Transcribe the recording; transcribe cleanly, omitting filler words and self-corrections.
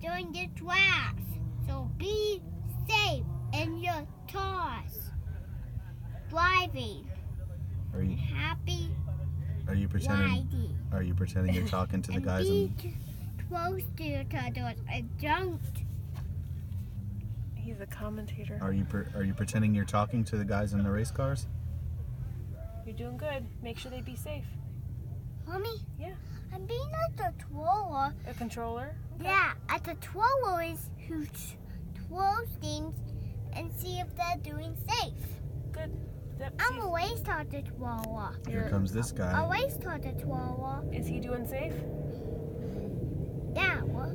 during the draft. So be safe in your cars. Driving. Are you Happy pretending? riding. Are you pretending you're talking to the And guys? be close to each other and don't. He's a commentator. Are you pretending you're talking to the guys in the race cars? You're doing good. Make sure they be safe. Mommy? Yeah. I'm being like the twirler. A controller? Okay. Yeah, at the twirler is who twirls things and see if they're doing safe. Good. Yep, I'm always taught the twirler. Here comes this guy. Always taught the twirler. Is he doing safe? Yeah, well,